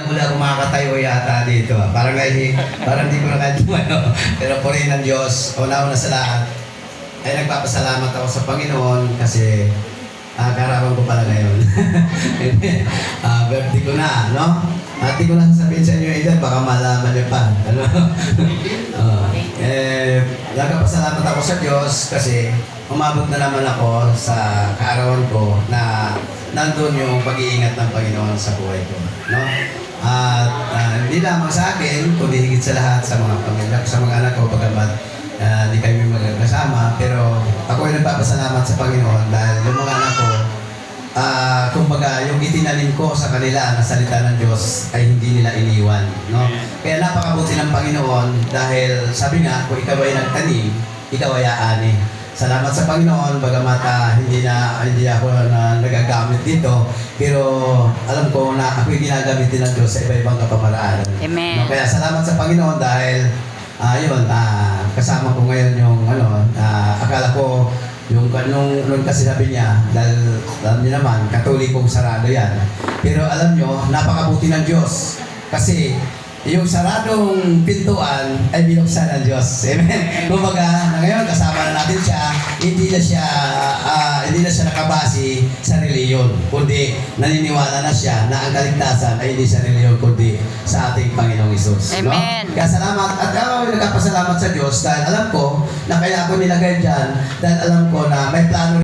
Wala akong makakatayo yata dito. Parang di ko na kahit tumano. Pero purihin ng Diyos, una-una sa lahat, ay nagpapasalamat ako sa Panginoon kasi karawan ko pala ngayon. Birthday ko na, no? At di ko na sasabihin sa inyo edad, baka malaman niyo pa. Ano? Nagpapasalamat ako sa Diyos kasi umabot na naman ako sa kaarawan ko na nandun yung pag-iingat ng Panginoon sa buhay ko. No? At hindi lamang sa akin, kundi higit sa lahat sa mga pamilya, sa mga anak ko, pagkabat hindi kami magkasama. Pero ako ay nagpapasalamat sa Panginoon dahil yung mga anak ko, kumbaga yung itinanim ko sa kanila na salita ng Diyos ay hindi nila iniwan. No? Kaya napakabuti ng Panginoon dahil sabi nga, kung ikaw ay nagtanim, ikaw ay aani. Salamat sa Panginoon, bagamat hindi ako nagagamit dito, pero alam ko na ako'y ginagamit din ng Diyos sa iba-ibang kapamaraan. Amen. No, kaya salamat sa Panginoon dahil kasama ko ngayon yung akala ko yung nung kasi sabi niya, dahil alam niyo naman, Katolikong sarado yan. Pero alam niyo, napakabuti ng Diyos. Kasi yung saradong pintuan ay binuksan ng Diyos. Amen. Kumbaga, ngayon kasama na natin siya, hindi na siya nakabase sa reliyon, kundi naniniwala na siya na ang kaligtasan ay hindi sa reliyon, kundi sa ating Panginoong Hesus. Amen. No? Kaya salamat, at ako nagpapasalamat sa Diyos dahil alam ko na kaya ako nilagay dyan, dahil alam ko na may plano